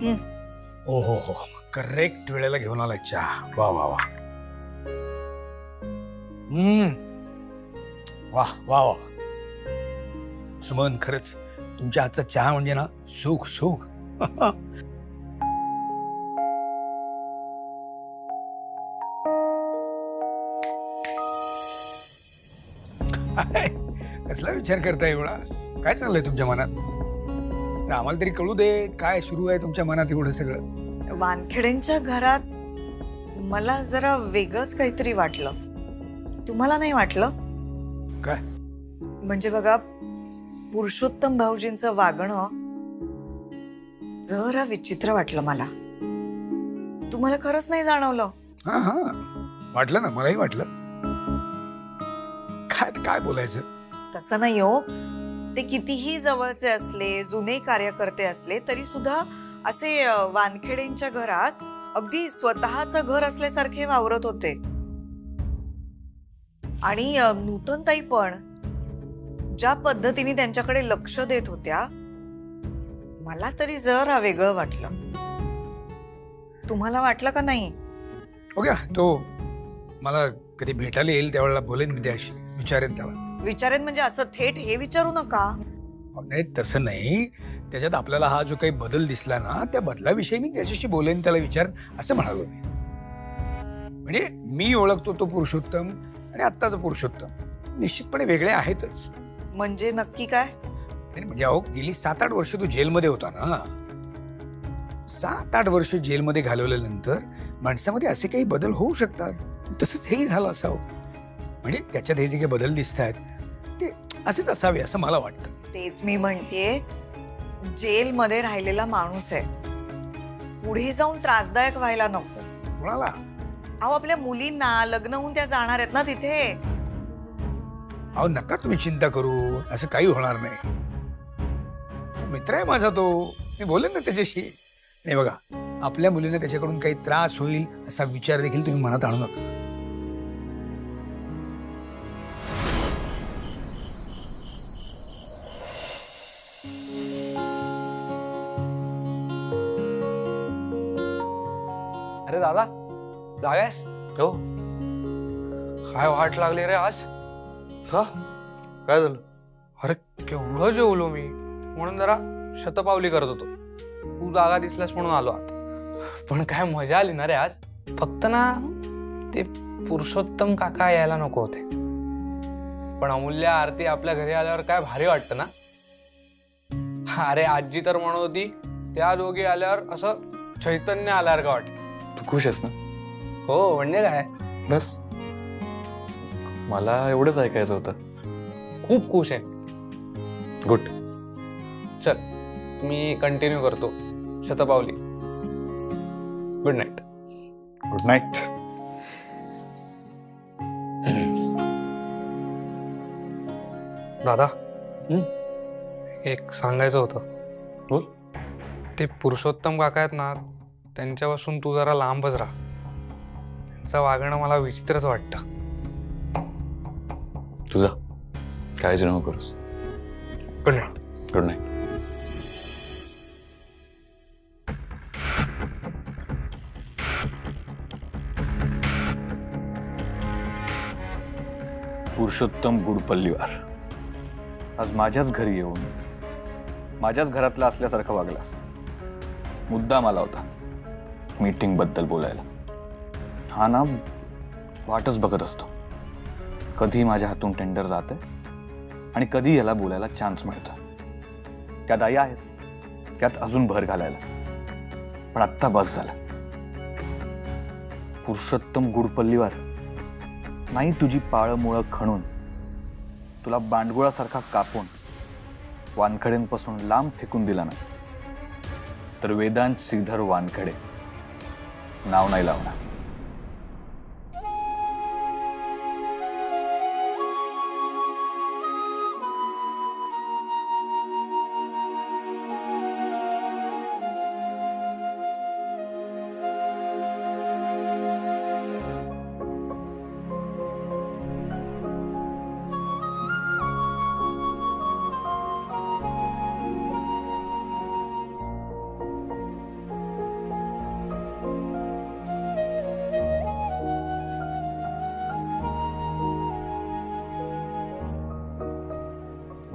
ओ हो, करेक्ट वेळेला घेऊन आला चहा. वा वा वा. वा वा वा. सुमन, खरंच तुमच्या हातचा चहा म्हणजे ना सुख सुख. कसला विचार करताय एवढा? काय चाललंय तुमच्या मनात? आम्हाला तरी कळू दे, काय सुरू आहे तुमच्या मनात एवढं सगळं? वानखेडेंच्या घरात मला जरा वेगळंच काहीतरी वाटलं. तुम्हाला नाही वाटलं? काय? म्हणजे बघा, पुरुषोत्तम भाऊजींचं वागणं जरा विचित्र वाटलं मला. तुम्हाला खरंच नाही जाणवलं? हा हा, वाटलं ना, मलाही वाटलं. काय काय बोलायचं? तसं नाही हो. ते कितीही जवळचे असले, जुने कार्यकर्ते असले तरी सुद्धा असे वानखेडेंच्या घरात अगदी स्वतःचं घर असल्यासारखे वावरत होते. आणि नूतनताई पण ज्या पद्धतीने त्यांच्याकडे लक्ष देत होत्या, मला तरी जरा वेगळं वाटलं. तुम्हाला वाटलं का नाही? ओके, तो मला कधी भेटायला येईल त्यावेळेला बोलेन मी त्याशी, विचारेन त्याला. विचारेन म्हणजे असं थेट हे विचारू नका. नाही, तसं नाही. त्याच्यात आपल्याला हा जो काही बदल दिसला ना, त्या बदलाविषयी मी त्याच्याशी बोलेन, त्याला विचार, असं म्हणालो मी. म्हणजे मी ओळखतो तो पुरुषोत्तम आणि आत्ताचा पुरुषोत्तम निश्चितपणे वेगळे आहेतच. म्हणजे नक्की काय? म्हणजे अहो, गेली 7-8 वर्ष तो जेलमध्ये होता ना. 7-8 वर्ष जेलमध्ये घालवल्यानंतर माणसामध्ये असे काही बदल होऊ शकतात. तसंच हेही झालं असावं. म्हणजे त्याच्यात हे जे काही बदल दिसत आहेत ते असेच असावे असं मला वाटतं. तेच मी म्हणतेय, जेलमध्ये राहिलेला माणूस आहे, पुढे जाऊन त्रासदायक व्हायला नको. कोणाला? अहो, आपल्या मुलींना लग्न होऊन त्या जाणार आहेत ना तिथे. अहो, नका तुम्ही चिंता करू, असं काही होणार नाही. मित्र आहे माझा तो, मी बोलेन ना त्याच्याशी. नाही बघा, आपल्या मुलींना त्याच्याकडून काही त्रास होईल असा विचार देखील तुम्ही मनात आणू नका. अरे दादा, जागायस? हो. काय वाट लागली रे आज? का? काय झालं? अरे केवढं जेवलो मी, म्हणून जरा शतपावली करत होतो. तू जागा दिसलास म्हणून आलो आता. पण काय मजा आली ना रे आज. फक्त ना ते पुरुषोत्तम काका यायला नको होते. पण अमूल्य आरती आपल्या घरी आल्यावर काय भारी वाटतं ना. अरे आजी तर म्हणत होती, त्या दोघी आल्यावर असं चैतन्य आल्यासारखं वाटतं. तू खुश आहेस ना? हो, म्हणजे काय, बस मला एवढंच ऐकायचं होतं. खूप खुश आहे. गुड. चल, मी कंटिन्यू करतो शतपावली. Good night. Good night. दादा, एक सांगायचं होतं. बोल. ते पुरुषोत्तम काका आहेत ना, त्यांच्यापासून तू जरा लांबच राहा. त्यांचं वागणं मला विचित्रच वाटतं. तुझा काळजी नको करूस. Good night. Good night. Purushottam Gudpalliwar, आज माझ्याच घरी येऊन माझ्याच घरातला असल्यासारखं वागलास. मुद्दा मला होता मीटिंग बद्दल बोलायला. हा ना, वाटच बघत असतो कधी माझ्या हातून टेंडर जाते आणि कधी याला बोलायला चान्स मिळतो. त्यात आई आहेच, त्यात अजून भर घालायला. पण आत्ता बस झालं. पुरुषोत्तम गुडपल्लीवार, नाही तुझी पाळमुळं खणून तुला बांडगुळासारखा कापून वानखेडेंपासून लांब फेकून दिला नाही तर वेदांत श्रीधर वानखेडे नाव नाही लावणार.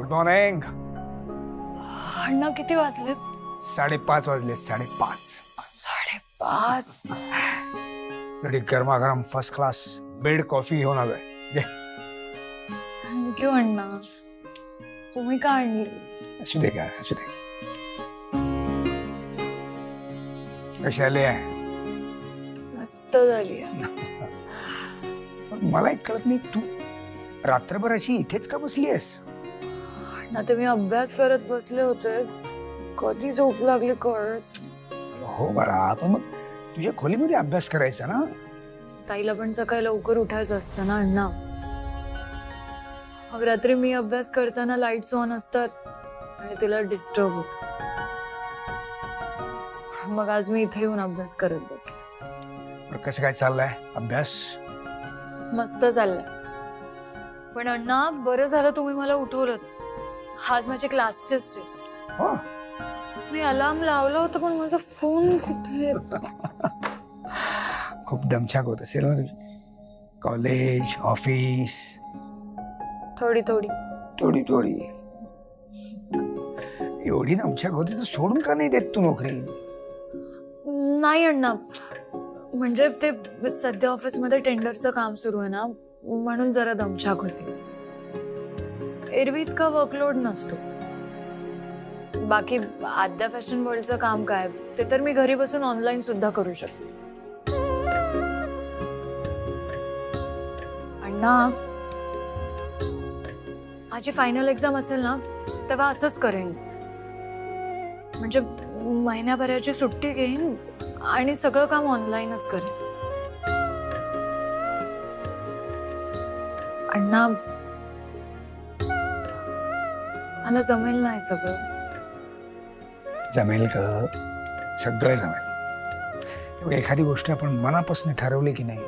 Good morning. अण्णा किती वाजले? 5:30 वाजले. 5:30. 5:30. रेडी गरमागरम फर्स्ट क्लास बेड कॉफी घेऊन आलोय. घे. थँक्यू अण्णा. तुम्ही का आणली? असू दे का, असू दे. कशी आली आहे? मस्त झाली. मला एक कळत नाही, तू रात्रभर अशी इथेच का बसली आहेस? अण्णा ते मी अभ्यास करत बसले होते, कधी झोप लागली कळच. हो बरा, पण मग तुझ्या खोलीमध्ये अभ्यास करायचा ना. ताईला पण सकाळी लवकर उठायचं असतं ना अण्णा. मग रात्री मी अभ्यास करताना लाईट्स ऑन असतात आणि तिला डिस्टर्ब होत. मग आज मी इथे येऊन अभ्यास करत बसले. बरं, कसं काय चाललंय अभ्यास? मस्त चाललंय. पण अण्णा बरं झालं तुम्ही मला उठवलं. आज माझी क्लास टेस्ट आहे. हो. मी अलार्म लावला होता पण माझा फोन कुठे? खूप दमछाक होत असेल ना तुझी. College, office. थोडी थोडी. थोडी थोडी. एवढी दमछाक होती तर सोडून का नाही देत तू नोकरी? नाही अण्णा, म्हणजे ते सध्या ऑफिसमध्ये टेंडरचं काम सुरू आहे ना, म्हणून जरा दमछाक होती. एरवी इतका वर्कलोड नसतो. बाकी आद्या फॅशन वर्ल्डचं काम काय, ते तर मी घरी बसून ऑनलाईन सुद्धा करू शकते. अण्णा, माझी फायनल एक्झाम असेल ना तेव्हा असंच करेन. म्हणजे महिन्याभराची सुट्टी घेईन आणि सगळं काम ऑनलाईनच करेन. अण्णा, मला जमेल नाही सगळं. जमेल का? सगळं जमेल. एवढी एखादी गोष्ट आपण मनापासून ठरवली की नाही,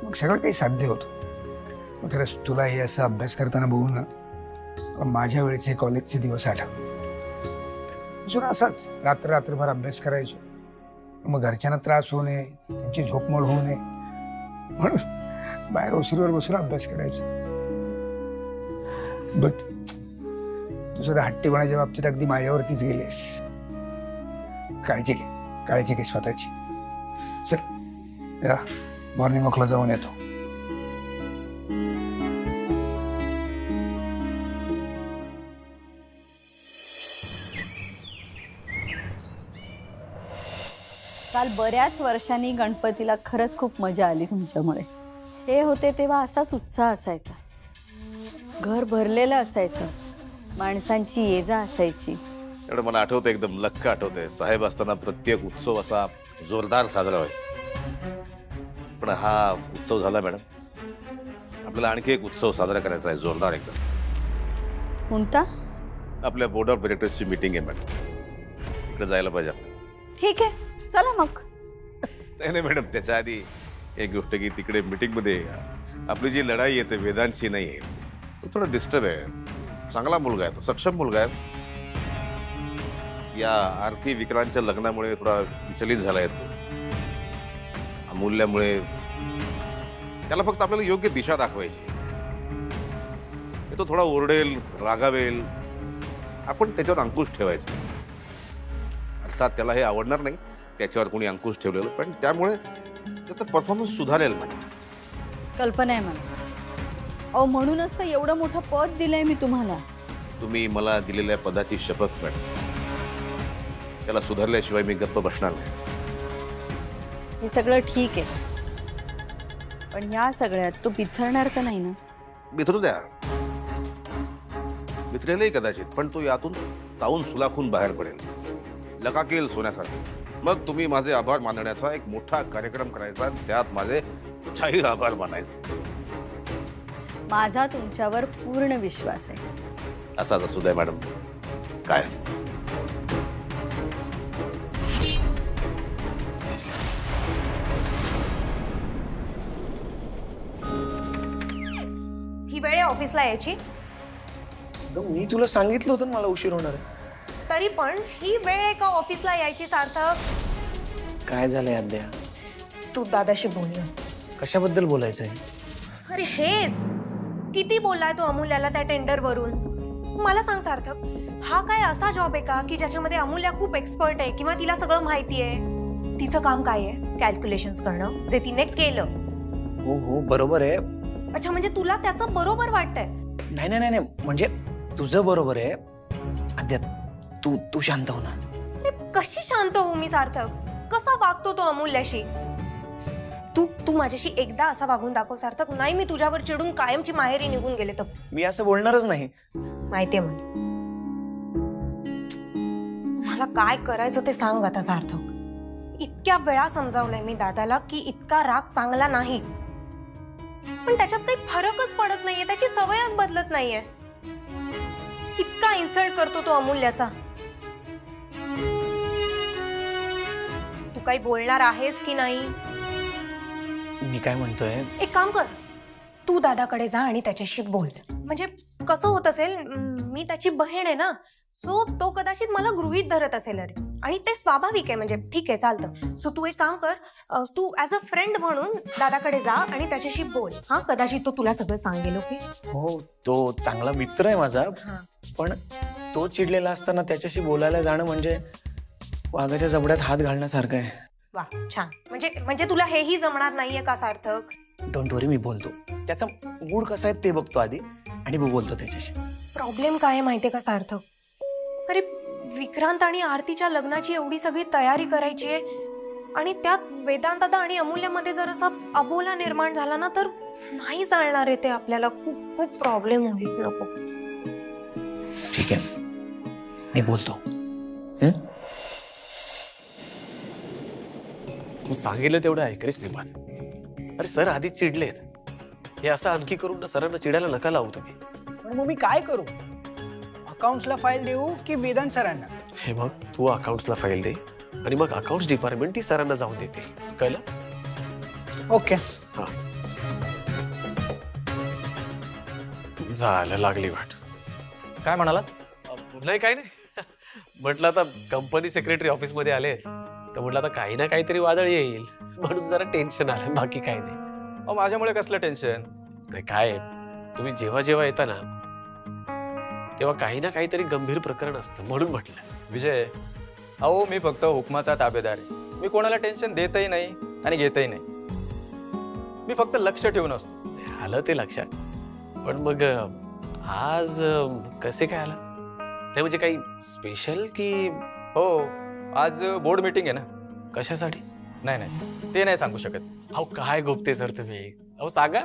मग सगळं काही साध्य होतं. मग खरंच तुला हे असं अभ्यास करताना बघून ना, मला माझ्या वेळेचे कॉलेजचे दिवस आठवले. जुना असाच रात्रभर अभ्यास करायचो. मग घरच्यांना त्रास होऊ नये, त्यांची झोपमोड होऊ नये म्हणून बाहेर ओसरीवर बसून अभ्यास करायचा. बट तुझं तर हट्टीपणाच्या बाबतीत अगदी माझ्यावरतीच गेलेस. काळजी घे स्वतःची. चल, या मॉर्निंग वॉकला जाऊन येतो. काल बऱ्याच वर्षांनी गणपतीला खरंच खूप मजा आली तुमच्यामुळे. हे होते तेव्हा असाच उत्साह असायचा, घर भरलेलं असायचं, माणसांची ये जा असायची. एवढं मला आठवतं, एकदम लख्ख आठवतंय. साहेब असताना प्रत्येक उत्सव असा जोरदार साजरा व्हायचा. पण हा उत्सव झाला मॅडम, आपल्याला आणखी एक उत्सव साजरा करायचा आहे, जोरदार एकदम. कोणता? आपल्या बोर्ड ऑफ डिरेक्टर्सची मीटिंग आहे मॅडम, इकडे जायला पाहिजे आपण. ठीक आहे, चला मग. नाही मॅडम, त्याच्या आधी एक गोष्ट की तिकडे मीटिंगमध्ये आपली जी लढाई आहे ते वेदांशी नाही आहे. तो थोडा डिस्टर्ब आहे. चांगला मुलगा आहे, तो सक्षम मुलगा आहे. या आर्थी विकलांच्या लग्नामुळे थोडा विचलित झालाय तो. अमूल्यामुळे त्याला फक्त आपल्याला योग्य दिशा दाखवायची. तो थोडा ओरडेल, रागावेल, आपण त्याच्यावर अंकुश ठेवायचा. अर्थात त्याला हे आवडणार नाही त्याच्यावर कोणी अंकुश ठेवलेलं, पण त्यामुळे त्याचा परफॉर्मन्स सुधारेल नाही. कल्पना आहे मला. अहो, म्हणूनच तर एवढं मोठं पद दिलंय मी तुम्हाला. तुम्ही मला दिलेल्या पदाची शपथ मॅडम, त्याला सुधारल्याशिवाय मी गप्प बसणार नाही. हे सगळं ठीक आहे, पण या सगळ्यात तो बिथरणार तर नाही ना? बिथरू द्या, बिथरेलही कदाचित, पण तो यातून तावून सुलाखून बाहेर पडेल, लकाकेल सोन्यासारखे. मग तुम्ही माझे आभार मानण्याचा एक मोठा कार्यक्रम करायचा, त्यात माझे जाहीर आभार मानायचे. माझा तुमच्यावर पूर्ण विश्वास आहे. असाच असू द्या मॅडम, काय. ही वेळ आहे ऑफिसला यायची. मी तुला सांगितलं होतं मला उशीर होणार आहे. तरी पण ही वेळ आहे का ऑफिसला यायची सार्थक? काय झालंय अद्या? तू दादाशी बोलूया. कशाबद्दल बोलायचंय? अरे हेच, किती बोललाय तो अमूल्याला त्या टेंडर वरून. मला सांग सार्थक, हा काय असा जॉब आहे का की ज्याच्यामध्ये अमूल्या खूप एक्सपर्ट आहे किंवा तिला सगळं माहिती आहे? तिचं काम काय आहे? कॅल्क्युलेशन्स करणं, जे तिने केलं. हो हो बरोबर आहे. अच्छा, म्हणजे तुला त्याचं बरोबर वाटतंय? नाही नाही नाही म्हणजे तुझं बरोबर आहे. आद्या तू तू शांत हो ना. अरे, कशी शांत होऊ मी सार्थक? कसा वागतो तो अमूल्याशी? तू माझ्याशी एकदा असा वागून दाखव सार्थक. नाही, मी तुझ्यावर चिडून कायमची माहेरी निघून गेले तर. मी असं बोलणारच नाही. माहितीये मला काय करायचं ते सांग आता सार्थक. इतक्या वेळा समजावलंय मी दादाला की इतका राग चांगला नाही, पण त्याच्यात काही फरकच पडत नाहीये. त्याची सवयच बदलत नाहीये. इतका इन्सल्ट करतो तो अमूल्याचा. तू काही बोलणार आहेस की नाही? मी काय म्हणतोय, एक काम कर, तू दादाकडे जा आणि त्याच्याशी बोल. म्हणजे कसं होत असेल, मी त्याची बहीण आहे ना, सो तो कदाचित मला गृहीत धरत असेल. अरे, आणि ते स्वाभाविक आहे. म्हणजे ठीक आहे, चालतं. सो तू एक काम कर, तू ऍज अ फ्रेंड म्हणून दादाकडे जा आणि त्याच्याशी बोल. हा, कदाचित तो तुला सगळं सांगेल. ओके? हो तो चांगला मित्र आहे माझा, पण तो चिडलेला असताना त्याच्याशी बोलायला जाणं म्हणजे वाघाच्या जबड्यात हात घालण्यासारखं आहे. वा, छान. म्हणजे तुला हेही जमणार नाहीये का सार्थक? डोंट वरी, मी बोलतो. त्याचा मूड कसा आहे ते बघतो आधी आणि बोलतो त्याच्याशी. प्रॉब्लेम काय आहे माहितीये का सार्थक? अरे, विक्रांत आणि आरतीच्या लग्नाची एवढी सगळी तयारी करायची आहे आणि त्यात वेदांतदा आणि अमूल्यामध्ये जर असा अबोला निर्माण झाला ना, तर नाही चालणार आहे ते. आपल्याला खूप खूप प्रॉब्लेम होईल. नको. ठीक आहे, मी बोलतो. तू सांगितलं तेवढं ऐक रे श्रीपाद. अरे सर आधीच चिडलेत. हे असं आणखी करून ना सरांना चिडायला नका लावू तुम्ही. पण मग मी काय करू? अकाउंट्सला फाईल देऊ की वेदांत सरांना? हे बघ, तू अकाउंट्सला फाईल दे आणि मग अकाउंट्स डिपार्टमेंट ती सरांना जाऊन देते. कळलं? ओके. हा, झालं, लागली वाट. काय म्हणालात? नाही, काय नाही. म्हटलं आता कंपनी सेक्रेटरी ऑफिस मध्ये आले तर म्हटलं आता काही ना काहीतरी वादळ येईल म्हणून जरा टेन्शन आलं. बाकी काही नाही. माझ्यामुळे कसलं टेन्शन? नाही, काय तुम्ही जेव्हा जेव्हा येता ना तेव्हा काही ना काहीतरी गंभीर प्रकरण असतं म्हणून म्हटलं. विजय, अहो मी फक्त हुकमाचा ताबेदार आहे. मी कोणाला टेन्शन देतही नाही आणि घेतही नाही. मी फक्त लक्ष ठेवून असतो. आलं ते लक्षात. पण मग आज कसे काय आला? नाही म्हणजे काही स्पेशल की? हो, आज बोर्ड मीटिंग आहे ना. कशासाठी? नाही नाही, ते नाही सांगू शकत. अहो काय गोपते सर तुम्ही. अहो सांगा,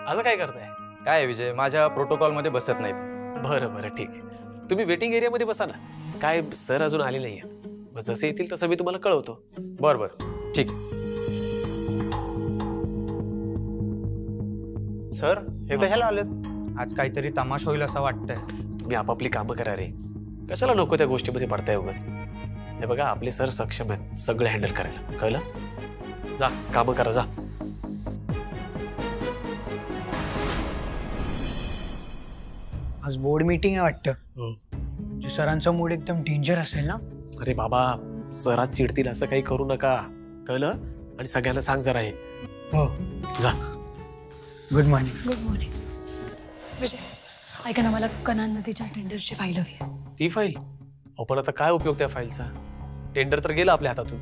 असं काय करताय? काय आहे विजय, माझ्या प्रोटोकॉल मध्ये बसत नाहीत. बरं बरं, ठीक आहे. तुम्ही वेटिंग एरियामध्ये बसा ना. काय सर अजून आले नाही आहेत. मग जसे येतील तसं मी तुम्हाला कळवतो. बरं बरं, ठीक. सर, हे कशाला आलेत? आज काहीतरी तमाशा होईल असं वाटतंय. तुम्ही आपापली कामं करा रे. कशाला नको त्या गोष्टीमध्ये पडताय उगाच. हे बघा, आपले सर सक्षम आहेत सगळं हँडल करायला. कळलं? जा, कामं करा, जा. आज बोर्ड मीटिंग आहे वाटतं. सरांचा मूड एकदम डेंजर असेल ना? अरे बाबा, सरात चिडतील असं काही करू नका. कळलं? आणि सगळ्यांना सांग जरा हे. हो, जा. Good morning. Good morning. Vijay, ऐका ना, मला कनान नदीच्या टेंडरची फाईल हवी. ती फाईल? अहो पण आता काय उपयोग त्या फाईलचा? टेंडर तर गेला आपल्या हातातून.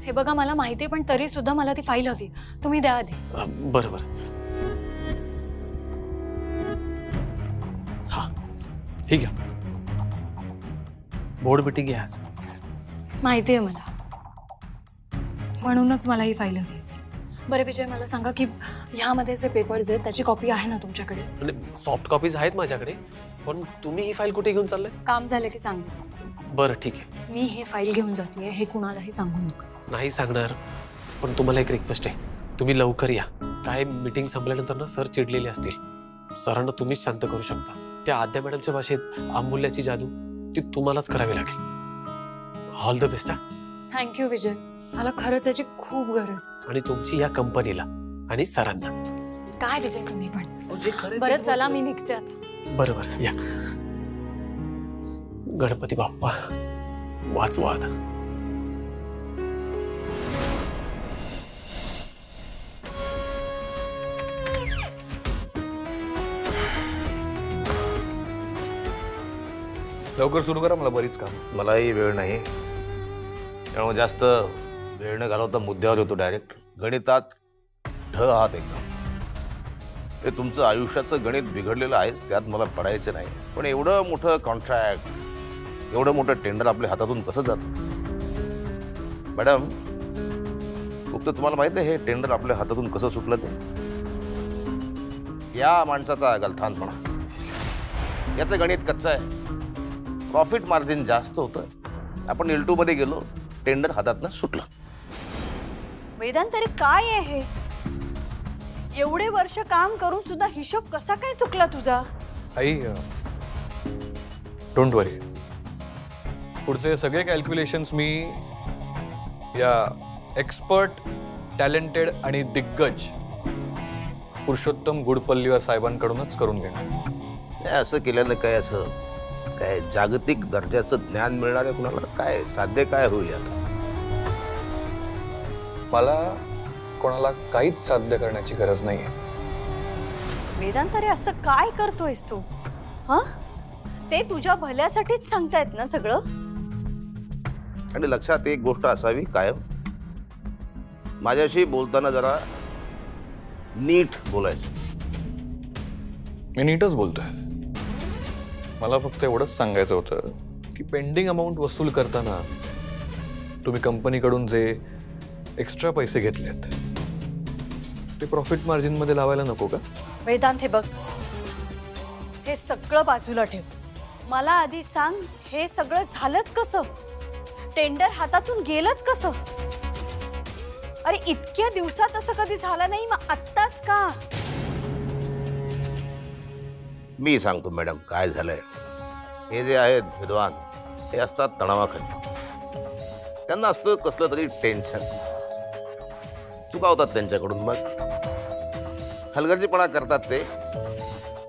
हे बघा, मला माहिती आहे, पण तरी सुद्धा मला ती फाईल हवी. तुम्ही द्या आधी. बरं बरं. हा, हे घ्या. बोर्ड मीटिंग आहे आज. माहिती आहे मला, म्हणूनच मला ही फाईल हवी. बरं विजय, मला सांगा की ह्यामध्ये जे पेपर्स आहेत त्याची कॉपी आहे ना तुमच्याकडे? म्हणजे सॉफ्ट कॉपीज आहेत माझ्याकडे, पण तुम्ही ही फाईल कुठे घेऊन चाललाय? काम झालं की सांग. बरं ठीक आहे. मी ही फाईल घेऊन जाते, हे कुणालाही सांगू नका. नाही सांगणार, पण तुम्हाला एक रिक्वेस्ट आहे. तुम्ही लवकर या. काय मीटिंग संपल्यानंतर ना सर चिडलेले असतील. सरांना तुम्हीच शांत करू शकता. त्या आद्या मॅडमच्या भाषेत अमूल्याची जादू ती तुम्हालाच करावी लागेल. All the best. थँक्यू विजय, मला खरंच याची खूप गरज. आणि तुमची या कंपनीला आणि सरांना. काय विजय तुम्ही पण. बरं चला, मी निघते आता. बरोबर, या. गणपती बाप्पा वाचवा आता. लवकर सुरू करा, मला बरीच काम. मलाही वेळ नाही, त्यामुळे जास्त वेळ न घालवता मुद्द्यावर येतो डायरेक्ट. गणितात ढ आहात एकदम. हे तुमचं आयुष्याचं गणित बिघडलेलं आहेच, त्यात मला पडायचं नाही. पण एवढं मोठं कॉन्ट्रॅक्ट, एवढं मोठं टेंडर आपल्या हातातून कसं जातं? मॅडम, फक्त तुम्हाला माहित नाही हे टेंडर आपल्या हातातून कसं सुटलं ते? या माणसाचा गलथानपणा. याचं गणित कच्चं आहे, प्रॉफिट मार्जिन जास्त होतं. आपण L2 मध्ये गेलो, टेंडर हातातनं सुटलं. वेदांत, अरे काय आहे हे? एवढे वर्ष काम करून सुद्धा हिशोब कसा काय चुकला तुझा? आई, डोंट वरी. पुढचे सगळे कॅल्क्युलेशन्स मी या एक्सपर्ट, टॅलेंटेड आणि दिग्गज पुरुषोत्तम गुडपल्लीवर साहेबांकडूनच करून घेणार. नाही, असं केल्यानं काय जागतिक दर्जाचं ज्ञान मिळणार आहे कुणाला? काय साध्य काय होईल आता? मला कोणाला काहीच साध्य करण्याची गरज नाहीये. वेदांत, अरे असं काय करतोयस तू? हा, ते तुझ्या भल्यासाठीच सांगतायत ना सगळं? आणि लक्षात एक गोष्ट असावी कायम, माझ्याशी बोलताना जरा नीट बोलायचं. मी नीटच बोलतोय. मला फक्त एवढंच सांगायचं होतं की पेंडिंग अमाऊंट वसूल करताना तुम्ही कंपनीकडून जे एक्स्ट्रा पैसे घेतलेत ते प्रॉफिट मार्जिन मध्ये लावायला नको का? वेदांत, हे बघ, हे सगळं बाजूला ठेव. मला आधी सांग, हे सगळं झालंच कसं? टेंडर हातातून गेलंच कसं? अरे इतक्या दिवसात असं कधी झालं नाही, मग आत्ताच का? मी सांगतो मॅडम काय झालंय. हे जे आहेत विद्वान, हे असतात तणावाखाली. त्यांना असतं कसलं तरी टेन्शन. चुका होतात त्यांच्याकडून, मग हलगर्जीपणा करतात ते.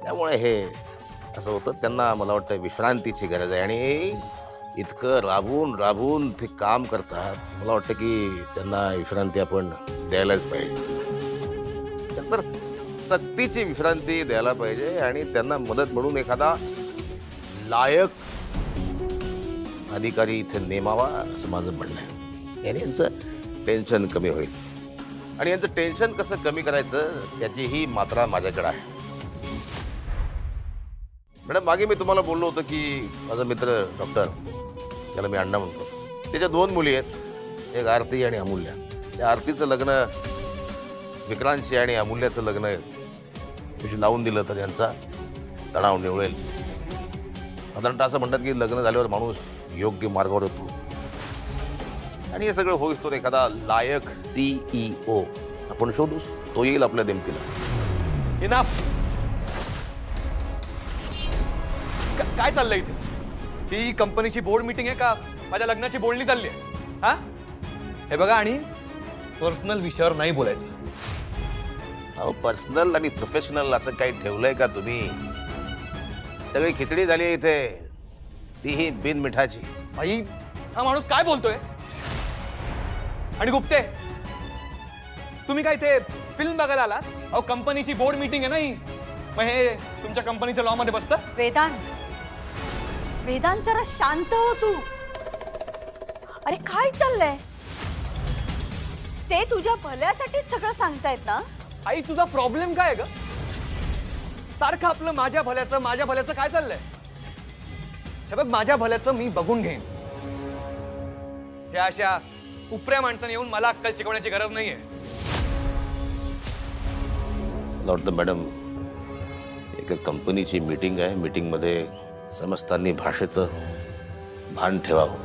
त्यामुळे हे असं होतं. त्यांना मला वाटतं विश्रांतीची गरज आहे, आणि इतकं राबून राबून ते काम करतात. मला वाटतं की त्यांना विश्रांती आपण द्यायलाच पाहिजे. तर सक्तीची विश्रांती द्यायला पाहिजे, आणि त्यांना मदत म्हणून एखादा लायक अधिकारी इथे नेमावा, असं माझं म्हणणं आहे. याने यांचं टेन्शन कमी होईल. आणि यांचं टेन्शन कसं कमी करायचं त्याची ही मात्रा माझ्याकडे आहे. मॅडम, मागे मी तुम्हाला बोललो होतो की माझा मित्र डॉक्टर, त्याला मी अण्णा म्हणतो, त्याच्या 2 मुली आहेत, एक आरती आणि अमूल्या. त्या आरतीचं लग्न विक्रांतशी आणि अमूल्याचं लग्न तुझी लावून दिलं तर यांचा तणाव निवळेल. साधारणतः असं म्हणतात की लग्न झाल्यावर माणूस योग्य मार्गावर येतो, आणि हे सगळं होईस तो एखादा लायक CEO आपण शोधूस, तो येईल आपल्या देमतीला. इनफ. काय चाललंय इथे? ही कंपनीची बोर्ड मीटिंग आहे का माझ्या लग्नाची बोलणी चालली आहे? हा, हे बघा, आणि पर्सनल विषयावर नाही बोलायचं. अहो, पर्सनल आणि प्रोफेशनल असं काही ठेवलंय का तुम्ही? सगळी खिचडी झाली इथे, तीही बिन मिठाची. आई, हा माणूस काय बोलतोय? आणि गुप्ते, तुम्ही काय इथे फिल्म बघायला आलात? अहो, कंपनीची बोर्ड मीटिंग आहे नाही, मग हे तुमच्या कंपनीच्या लॉ मध्ये बसतं? वेदांत, वेदांत, जरा शांत हो तू. अरे काय चाललंय? ते तुझ्या भल्यासाठीच सगळं सांगतायत ना? आई, तुझा प्रॉब्लेम काय ग? सारखं आपलं माझ्या भल्याचं काय चाललंय? हे बघ, माझ्या भल्याचं मी बघून घेईन. या अशा उपऱ्या माणसाने येऊन मला अक्कल शिकवण्याची गरज नाहीये. मला वाटतं मॅडम, एका कंपनीची मीटिंग आहे, मीटिंग मध्ये समजताना भाषेचं भान ठेवावं.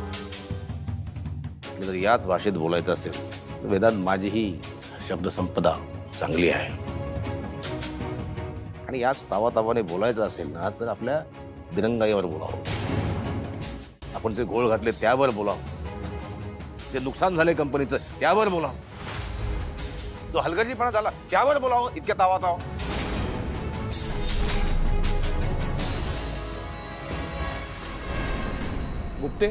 जर याच भाषेत बोलायचं असेल तर वेदांत, माझी ही शब्दसंपदा चांगली आहे, आणि याच तावातावाने बोलायचं असेल ना तर आपल्या दिरंगाईवर बोलावं. आपण जे गोळ घातले त्यावर बोलावं, जे नुकसान झाले कंपनीचं त्यावर बोलावं, जो हलगर्जीपणा झाला त्यावर बोलावं. इतक्या तावातावा गुप्ते,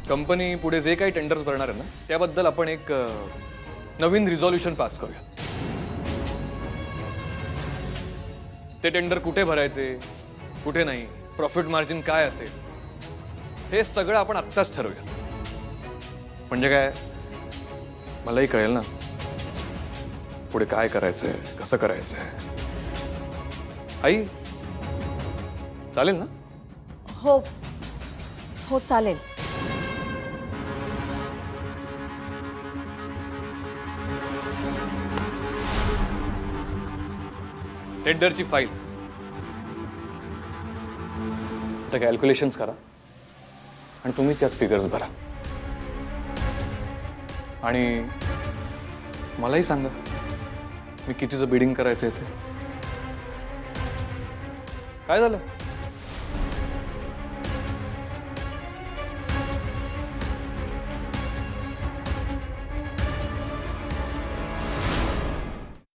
कंपनी पुढे जे काही टेंडर्स भरणार आहे ना त्याबद्दल आपण एक नवीन रिझॉल्युशन पास करूया. ते टेंडर कुठे भरायचे, कुठे नाही, प्रॉफिट मार्जिन काय असेल हे सगळं आपण आत्ताच ठरवूया. म्हणजे काय, मलाही कळेल ना पुढे काय करायचंय, कसं करायचंय. आई, चालेल ना? हो हो चालेल. टेंडरची फाईल, त्या कॅल्क्युलेशन्स करा आणि तुम्हीच यात फिगर्स भरा. आणि मलाही सांगा मी कितीचं बिडिंग करायचंय ते. काय झालं?